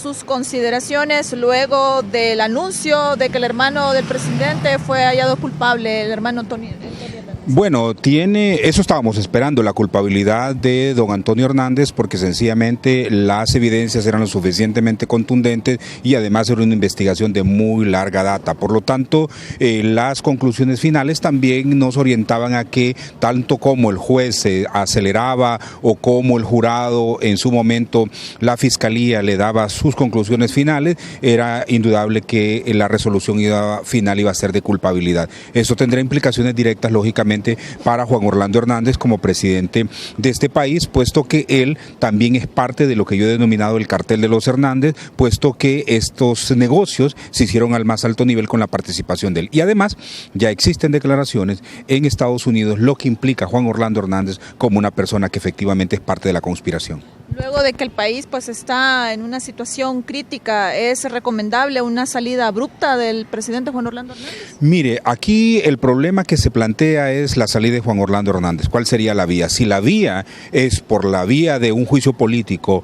Sus consideraciones luego del anuncio de que el hermano del presidente fue hallado culpable, el hermano Antonio Hernández. Bueno, eso estábamos esperando, la culpabilidad de don Antonio Hernández, porque sencillamente las evidencias eran lo suficientemente contundentes y además era una investigación de muy larga data. Por lo tanto, las conclusiones finales también nos orientaban a que tanto como el juez se aceleraba o como el jurado en su momento la fiscalía le daba sus conclusiones finales, era indudable que la resolución final iba a ser de culpabilidad. Eso tendrá implicaciones directas, lógicamente, para Juan Orlando Hernández como presidente de este país, puesto que él también es parte de lo que yo he denominado el cartel de los Hernández, puesto que estos negocios se hicieron al más alto nivel con la participación de él. Y además ya existen declaraciones en Estados Unidos, lo que implica a Juan Orlando Hernández como una persona que efectivamente es parte de la conspiración. Luego de que el país pues está en una situación crítica, ¿es recomendable una salida abrupta del presidente Juan Orlando Hernández? Mire, aquí el problema que se plantea es la salida de Juan Orlando Hernández. ¿Cuál sería la vía? Si la vía es por la vía de un juicio político,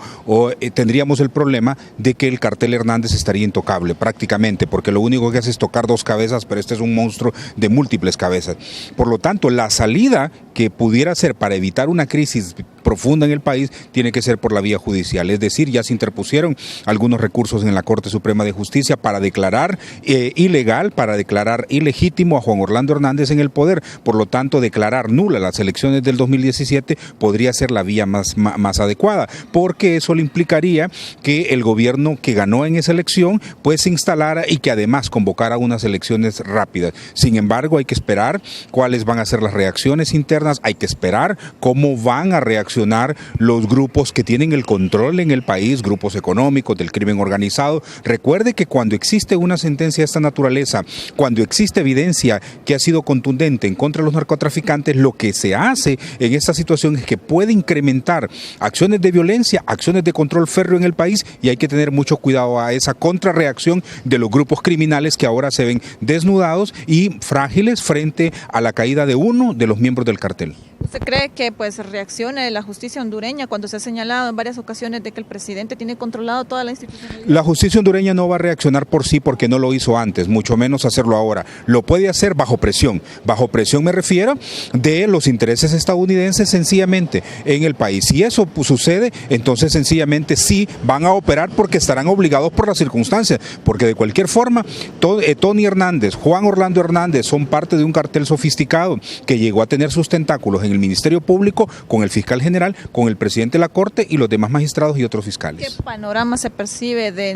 tendríamos el problema de que el cartel Hernández estaría intocable prácticamente, porque lo único que hace es tocar dos cabezas, pero este es un monstruo de múltiples cabezas. Por lo tanto, la salida que pudiera ser para evitar una crisis profunda en el país tiene que ser por la vía judicial, es decir, ya se interpusieron algunos recursos en la Corte Suprema de Justicia para declarar ilegal, para declarar ilegítimo a Juan Orlando Hernández en el poder. Por lo tanto, declarar nula las elecciones del 2017 podría ser la vía más adecuada, porque eso le implicaría que el gobierno que ganó en esa elección pues se instalara y que además convocara unas elecciones rápidas. Sin embargo, hay que esperar cuáles van a ser las reacciones internas, hay que esperar cómo van a reaccionar los grupos que tienen el control en el país, grupos económicos del crimen organizado. Recuerde que cuando existe una sentencia de esta naturaleza, cuando existe evidencia que ha sido contundente en contra de los narcotraficantes, lo que se hace en esta situación es que puede incrementar acciones de violencia, acciones de control férreo en el país, y hay que tener mucho cuidado a esa contrarreacción de los grupos criminales que ahora se ven desnudados y frágiles frente a la caída de uno de los miembros del cartel. ¿Usted cree que pues reaccione la justicia hondureña cuando se ha señalado en varias ocasiones de que el presidente tiene controlado toda la institucionalidad? La justicia hondureña no va a reaccionar por sí porque no lo hizo antes, mucho menos hacerlo ahora. Lo puede hacer bajo presión. Bajo presión me refiero de los intereses estadounidenses sencillamente en el país. Si eso sucede, entonces sencillamente sí van a operar porque estarán obligados por las circunstancias, porque de cualquier forma Tony Hernández, Juan Orlando Hernández son parte de un cartel sofisticado que llegó a tener sus tentáculos en el Ministerio Público, con el fiscal general, con el presidente de la Corte y los demás magistrados y otros fiscales. ¿Qué panorama se percibe de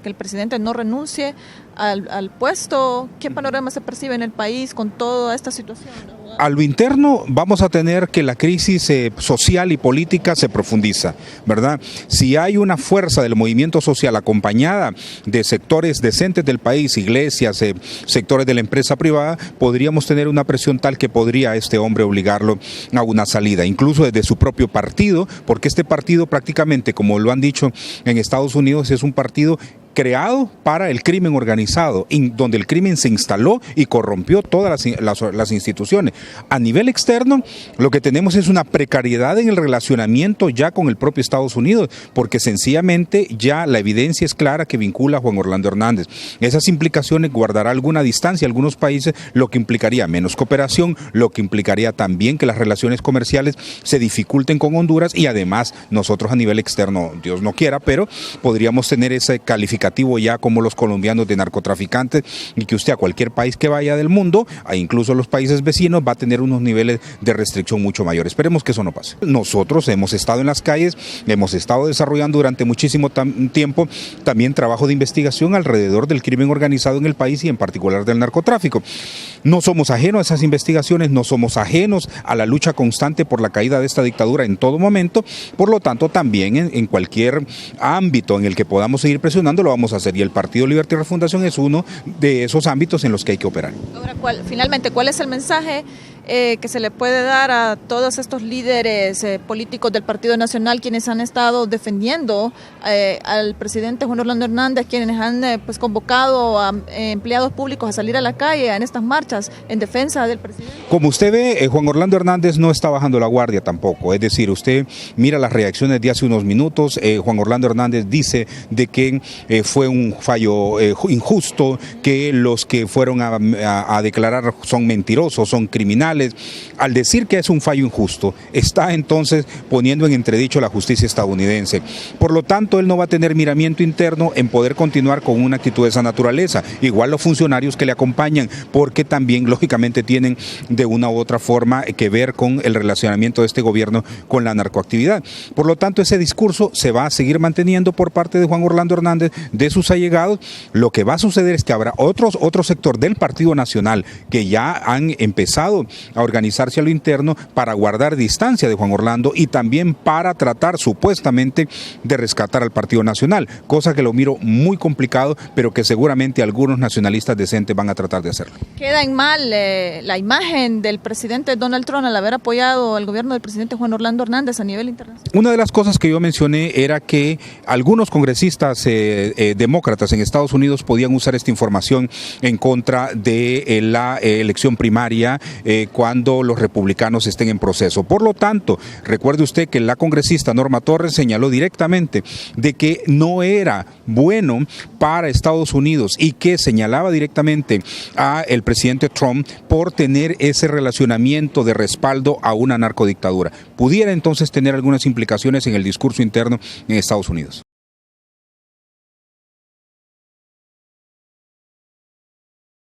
que el presidente no renuncie al puesto? ¿Qué panorama se percibe en el país con toda esta situación? A lo interno vamos a tener que la crisis social y política se profundiza, ¿verdad? Si hay una fuerza del movimiento social acompañada de sectores decentes del país, iglesias, sectores de la empresa privada, podríamos tener una presión tal que podría a este hombre obligarlo a una salida, incluso desde su propio partido, porque este partido prácticamente, como lo han dicho en Estados Unidos, es un partido creado para el crimen organizado, donde el crimen se instaló y corrompió todas las instituciones. A nivel externo, lo que tenemos es una precariedad en el relacionamiento ya con el propio Estados Unidos, porque sencillamente ya la evidencia es clara que vincula a Juan Orlando Hernández. Esas implicaciones guardará alguna distancia a algunos países, lo que implicaría menos cooperación, lo que implicaría también que las relaciones comerciales se dificulten con Honduras, y además nosotros a nivel externo, Dios no quiera, pero podríamos tener ese calificativo ya como los colombianos de narcotraficantes, y que usted a cualquier país que vaya del mundo, incluso los países vecinos, va a tener unos niveles de restricción mucho mayores. Esperemos que eso no pase. Nosotros hemos estado en las calles, hemos estado desarrollando durante muchísimo tiempo también trabajo de investigación alrededor del crimen organizado en el país y en particular del narcotráfico. No somos ajenos a esas investigaciones, no somos ajenos a la lucha constante por la caída de esta dictadura en todo momento. Por lo tanto, también en cualquier ámbito en el que podamos seguir presionando, lo vamos a hacer, y el Partido Libertad y Refundación es uno de esos ámbitos en los que hay que operar. Ahora, finalmente, ¿cuál es el mensaje que se le puede dar a todos estos líderes políticos del Partido Nacional, quienes han estado defendiendo al presidente Juan Orlando Hernández, quienes han pues convocado a empleados públicos a salir a la calle en estas marchas en defensa del presidente? Como usted ve, Juan Orlando Hernández no está bajando la guardia tampoco, es decir, usted mira las reacciones de hace unos minutos, Juan Orlando Hernández dice de que fue un fallo injusto, que los que fueron a declarar son mentirosos, son criminales. Al decir que es un fallo injusto, está entonces poniendo en entredicho la justicia estadounidense. Por lo tanto, él no va a tener miramiento interno en poder continuar con una actitud de esa naturaleza. Igual los funcionarios que le acompañan, porque también lógicamente tienen de una u otra forma que ver con el relacionamiento de este gobierno con la narcoactividad. Por lo tanto, ese discurso se va a seguir manteniendo por parte de Juan Orlando Hernández, de sus allegados. Lo que va a suceder es que habrá otro sector del Partido Nacional que ya han empezado a organizarse a lo interno para guardar distancia de Juan Orlando y también para tratar supuestamente de rescatar al Partido Nacional, cosa que lo miro muy complicado, pero que seguramente algunos nacionalistas decentes van a tratar de hacerlo. Queda en mal la imagen del presidente Donald Trump al haber apoyado al gobierno del presidente Juan Orlando Hernández a nivel internacional. Una de las cosas que yo mencioné era que algunos congresistas demócratas en Estados Unidos podían usar esta información en contra de la elección primaria cuando los republicanos estén en proceso. Por lo tanto, recuerde usted que la congresista Norma Torres señaló directamente de que no era bueno para Estados Unidos y que señalaba directamente a el presidente Trump por tener ese relacionamiento de respaldo a una narcodictadura. Pudiera entonces tener algunas implicaciones en el discurso interno en Estados Unidos.